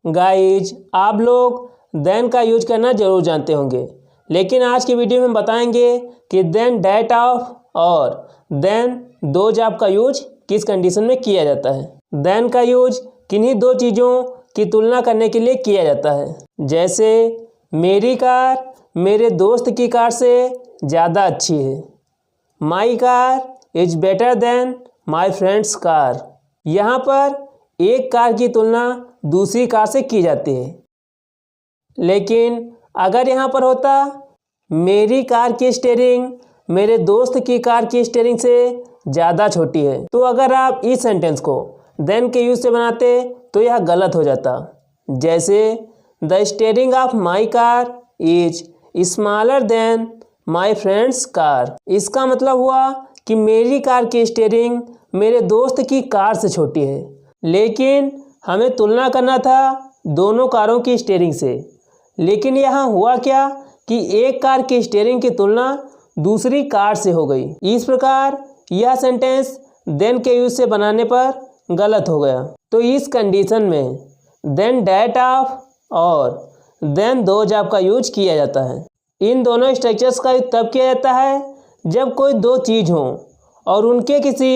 Guys आप लोग then का यूज करना ज़रूर जानते होंगे, लेकिन आज की वीडियो में बताएंगे कि देन डेट ऑफ और देन दो जॉब का यूज किस कंडीशन में किया जाता है। देन का यूज किन्हीं दो चीज़ों की तुलना करने के लिए किया जाता है, जैसे मेरी कार मेरे दोस्त की कार से ज़्यादा अच्छी है। माई car is better then my friend's car. यहाँ पर एक कार की तुलना दूसरी कार से की जाती है, लेकिन अगर यहाँ पर होता मेरी कार की स्टीयरिंग मेरे दोस्त की कार की स्टीयरिंग से ज़्यादा छोटी है, तो अगर आप इस सेंटेंस को देन के यूज से बनाते तो यह गलत हो जाता। जैसे the steering of my car is smaller than my friend's car. इसका मतलब हुआ कि मेरी कार की स्टीयरिंग मेरे दोस्त की कार से छोटी है, लेकिन हमें तुलना करना था दोनों कारों की स्टीयरिंग से। लेकिन यहाँ हुआ क्या कि एक कार की स्टीयरिंग की तुलना दूसरी कार से हो गई। इस प्रकार यह सेंटेंस देन के यूज से बनाने पर गलत हो गया। तो इस कंडीशन में देन डेट ऑफ और देन दो जॉब का यूज किया जाता है। इन दोनों स्ट्रक्चर्स का यूज तब किया जाता है जब कोई दो चीज़ हो और उनके किसी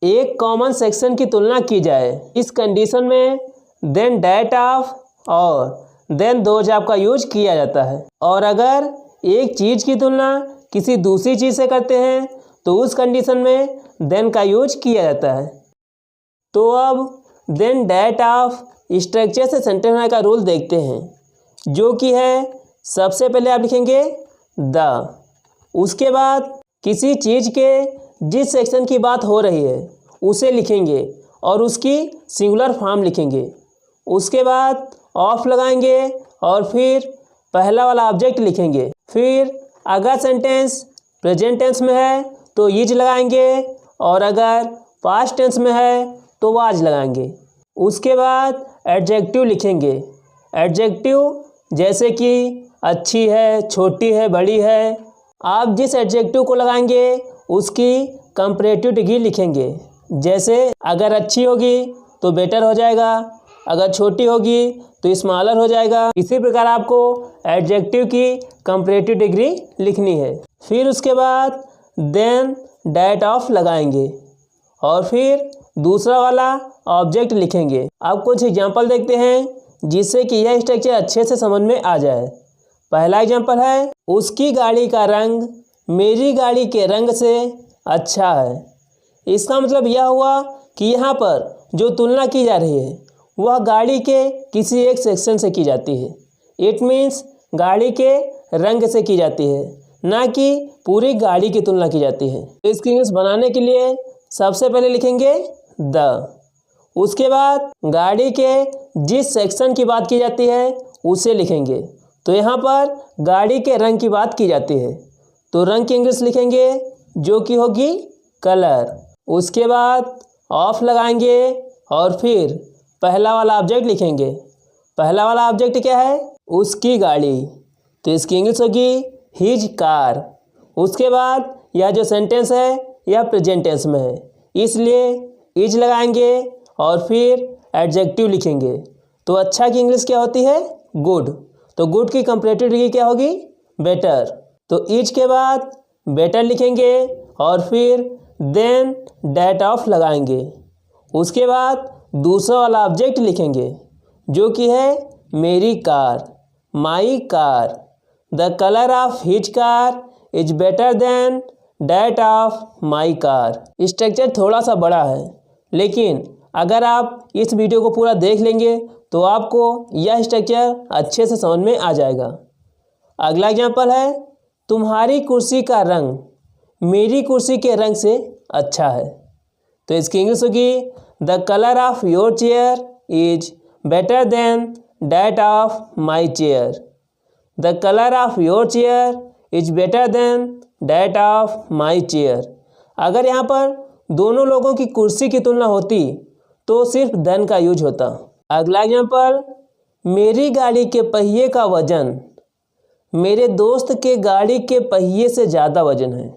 एक कॉमन सेक्शन की तुलना की जाए। इस कंडीशन में देन डेट ऑफ और देन दो जॉब का यूज किया जाता है। और अगर एक चीज़ की तुलना किसी दूसरी चीज़ से करते हैं तो उस कंडीशन में देन का यूज किया जाता है। तो अब देन डेट ऑफ स्ट्रक्चर से सेंटेंस बनाने का रूल देखते हैं, जो कि है सबसे पहले आप लिखेंगे द, उसके बाद किसी चीज़ के जिस सेक्शन की बात हो रही है उसे लिखेंगे और उसकी सिंगुलर फॉर्म लिखेंगे। उसके बाद ऑफ लगाएंगे और फिर पहला वाला ऑब्जेक्ट लिखेंगे। फिर अगर सेंटेंस प्रेजेंट टेंस में है तो इज लगाएंगे और अगर पास्ट टेंस में है तो वाज लगाएंगे। उसके बाद एडजेक्टिव लिखेंगे। एडजेक्टिव जैसे कि अच्छी है, छोटी है, बड़ी है। आप जिस एडजेक्टिव को लगाएंगे उसकी कंपैरेटिव डिग्री लिखेंगे। जैसे अगर अच्छी होगी तो बेटर हो जाएगा, अगर छोटी होगी तो स्मॉलर हो जाएगा। इसी प्रकार आपको एडजेक्टिव की कंपैरेटिव डिग्री लिखनी है। फिर उसके बाद देन डेट ऑफ लगाएंगे और फिर दूसरा वाला ऑब्जेक्ट लिखेंगे। अब कुछ एग्जांपल देखते हैं जिससे कि यह स्ट्रक्चर अच्छे से समझ में आ जाए। पहला एग्जांपल है, उसकी गाड़ी का रंग मेरी गाड़ी के रंग से अच्छा है। इसका मतलब यह हुआ कि यहाँ पर जो तुलना की जा रही है वह गाड़ी के किसी एक सेक्शन से की जाती है। इट मीन्स गाड़ी के रंग से की जाती है, ना कि पूरी गाड़ी की तुलना की जाती है। तो इसकी इंग्लिश बनाने के लिए सबसे पहले लिखेंगे द, उसके बाद गाड़ी के जिस सेक्शन की बात की जाती है उसे लिखेंगे। तो यहाँ पर गाड़ी के रंग की बात की जाती है तो रंग की इंग्लिश लिखेंगे जो कि होगी कलर। उसके बाद ऑफ लगाएंगे और फिर पहला वाला ऑब्जेक्ट लिखेंगे। पहला वाला ऑब्जेक्ट क्या है? उसकी गाड़ी, तो इसकी इंग्लिश होगी हिज कार। उसके बाद यह जो सेंटेंस है यह प्रेजेंट टेंस में है, इसलिए इज लगाएंगे और फिर एडजेक्टिव लिखेंगे। तो अच्छा की इंग्लिश क्या होती है? गुड। तो गुड की कंपैरेटिव डिग्री क्या होगी? बेटर। तो इज के बाद बेटर लिखेंगे और फिर देन डेट ऑफ लगाएंगे। उसके बाद दूसरा वाला ऑब्जेक्ट लिखेंगे जो कि है मेरी car, my car. The colour of his car is better than that of my car. Structure थोड़ा सा बड़ा है, लेकिन अगर आप इस वीडियो को पूरा देख लेंगे तो आपको यह स्ट्रक्चर अच्छे से समझ में आ जाएगा। अगला एग्जाम्पल है, तुम्हारी कुर्सी का रंग मेरी कुर्सी के रंग से अच्छा है। तो इसकी इंग्लिश होगी the colour of your chair is better than that of my chair. The colour of your chair is better than that of my chair. अगर यहाँ पर दोनों लोगों की कुर्सी की तुलना होती तो सिर्फ देन का यूज होता। अगला एग्जाम्पल, मेरी गाड़ी के पहिए का वजन मेरे दोस्त के गाड़ी के पहिए से ज़्यादा वजन है।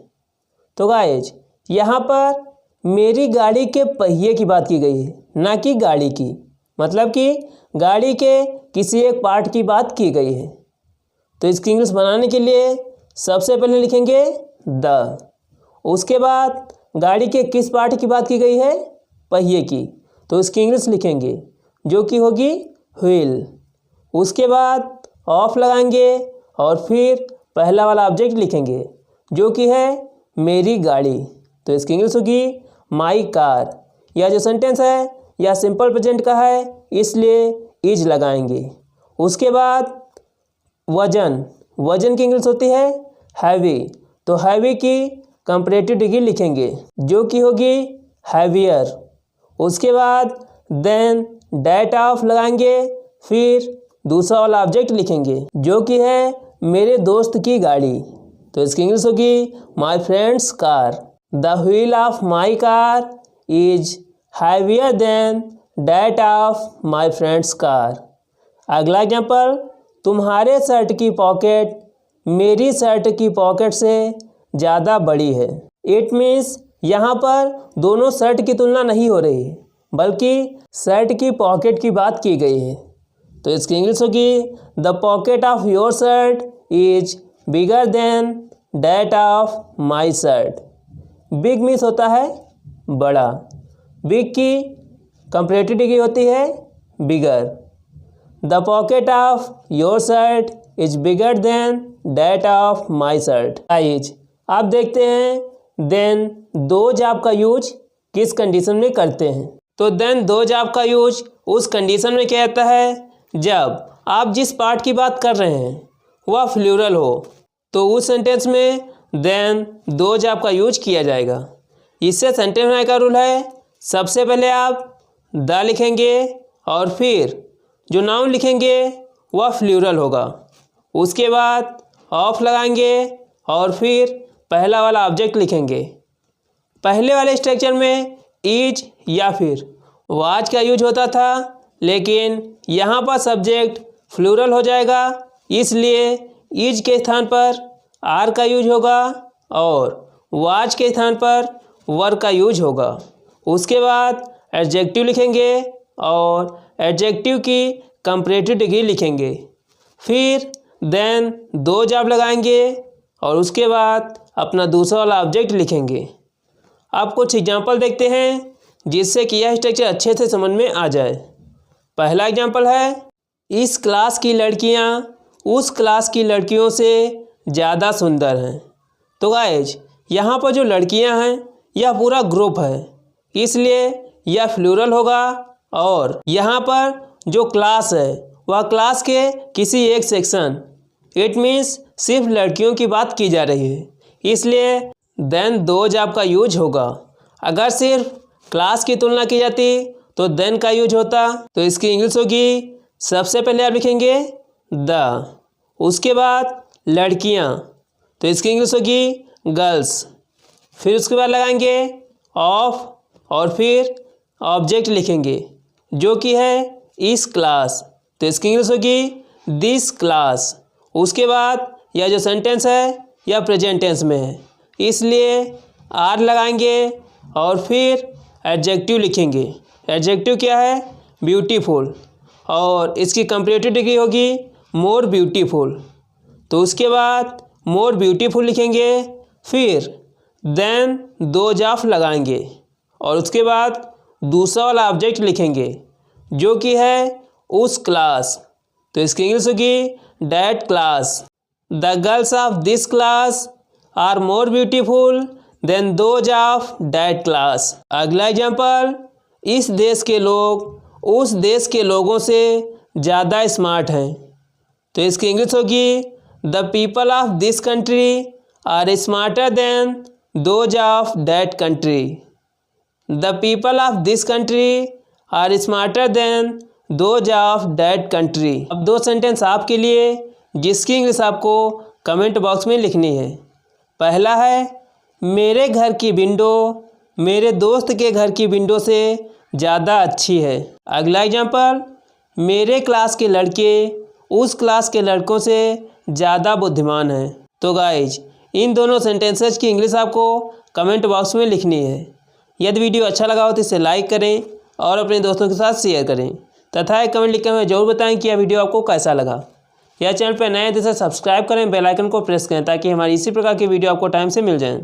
तो गाइज यहाँ पर मेरी गाड़ी के पहिए की बात की गई है, ना कि गाड़ी की। मतलब कि गाड़ी के किसी एक पार्ट की बात की गई है। तो इसकी इंग्लिश बनाने के लिए सबसे पहले लिखेंगे द। उसके बाद गाड़ी के किस पार्ट की बात की गई है? पहिए की। तो इसकी इंग्लिश लिखेंगे जो कि होगी व्हील। उसके बाद ऑफ लगाएंगे और फिर पहला वाला ऑब्जेक्ट लिखेंगे जो कि है मेरी गाड़ी। तो इसकी इंग्लिश होगी माई कार। यह जो सेंटेंस है यह सिंपल प्रेजेंट का है, इसलिए इज लगाएंगे। उसके बाद वजन। वजन की इंग्लिश होती है हैवी। तो हैवी की कंपैरेटिव डिग्री लिखेंगे जो कि होगी हैवियर। उसके बाद देन डेट ऑफ लगाएंगे, फिर दूसरा वाला ऑब्जेक्ट लिखेंगे जो कि है मेरे दोस्त की गाड़ी। तो इसकी इंग्लिश होगी my friend's car. The wheel of my car is heavier than that of my friend's car. अगला एग्जाम्पल, तुम्हारे शर्ट की पॉकेट मेरी शर्ट की पॉकेट से ज़्यादा बड़ी है। इट मीन्स यहाँ पर दोनों शर्ट की तुलना नहीं हो रही है, बल्कि शर्ट की पॉकेट की बात की गई है। तो इसकी इंग्लिश होगी the pocket of your shirt is bigger than that of my shirt. Big means होता है बड़ा। बिग की कंपैरेटिव डिग्री होती है bigger. The pocket of your shirt is bigger than that of my shirt. आइज आप देखते हैं देन दो जाब का यूज किस कंडीशन में करते हैं। तो देन दो जाब का यूज उस कंडीशन में क्या रहता है जब आप जिस पार्ट की बात कर रहे हैं वह फ्लूरल हो, तो उस सेंटेंस में देन दो जाब का यूज किया जाएगा। इससे सेंटेंस बनाने का रूल है सबसे पहले आप द लिखेंगे और फिर जो नाउन लिखेंगे वह फ्लूरल होगा। उसके बाद ऑफ लगाएंगे और फिर पहला वाला ऑब्जेक्ट लिखेंगे। पहले वाले स्ट्रक्चर में इज या फिर वाज का यूज होता था, लेकिन यहाँ पर सब्जेक्ट फ्लूरल हो जाएगा, इसलिए इज के स्थान पर आर का यूज होगा और वाज के स्थान पर वर का यूज होगा। उसके बाद एडजेक्टिव लिखेंगे और एडजेक्टिव की कंपैरेटिव डिग्री लिखेंगे। फिर देन दो जाब लगाएंगे और उसके बाद अपना दूसरा वाला ऑब्जेक्ट लिखेंगे। आप कुछ एग्जांपल देखते हैं जिससे कि यह स्ट्रक्चर अच्छे से समझ में आ जाए। पहला एग्जांपल है, इस क्लास की लड़कियां उस क्लास की लड़कियों से ज़्यादा सुंदर हैं। तो गाइज यहाँ पर जो लड़कियां हैं यह पूरा ग्रुप है, इसलिए यह फ्लूरल होगा और यहाँ पर जो क्लास है वह क्लास के किसी एक सेक्शन, इट मीन्स सिर्फ लड़कियों की बात की जा रही है, इसलिए देन दो जाब का यूज होगा। अगर सिर्फ क्लास की तुलना की जाती तो देन का यूज होता। तो इसकी इंग्लिश होगी सबसे पहले आप लिखेंगे द, उसके बाद लड़कियां, तो इसकी इंग्लिश होगी गर्ल्स। फिर उसके बाद लगाएंगे ऑफ और फिर ऑब्जेक्ट लिखेंगे जो कि है इस क्लास, तो इसकी इंग्लिश होगी दिस क्लास। उसके बाद यह जो सेंटेंस है यह प्रेजेंट टेंस में है, इसलिए आर लगाएंगे और फिर एडजेक्टिव लिखेंगे। एडजेक्टिव क्या है? ब्यूटीफुल, और इसकी कंपैरेटिव डिग्री होगी मोर ब्यूटीफुल। तो उसके बाद मोर ब्यूटीफुल लिखेंगे, फिर देन दो जाफ लगाएंगे और उसके बाद दूसरा वाला ऑब्जेक्ट लिखेंगे जो कि है उस क्लास, तो इसकी इंग्लिश होगी that class. The girls of this class are more beautiful than those of that class. अगला एग्जाम्पल, इस देश के लोग उस देश के लोगों से ज़्यादा स्मार्ट हैं, तो इसकी इंग्लिश होगी the people of this country are smarter than those of that country. The people of this country are smarter than those of that country. अब दो सेंटेंस आपके लिए जिसकी इंग्लिश आपको कमेंट बॉक्स में लिखनी है। पहला है, मेरे घर की विंडो मेरे दोस्त के घर की विंडो से ज़्यादा अच्छी है। अगला एग्जाम्पल, मेरे क्लास के लड़के उस क्लास के लड़कों से ज़्यादा बुद्धिमान हैं। तो गाइज इन दोनों सेंटेंसेस की इंग्लिश आपको कमेंट बॉक्स में लिखनी है। यदि वीडियो अच्छा लगा हो तो इसे लाइक करें और अपने दोस्तों के साथ शेयर करें। तथा एक कमेंट लिखकर हमें जरूर बताएं कि यह वीडियो आपको कैसा लगा। यह चैनल पर नए हैं तो इसे सब्सक्राइब करें, बेल आइकन को प्रेस करें ताकि हमारी इसी प्रकार की वीडियो आपको टाइम से मिल जाए।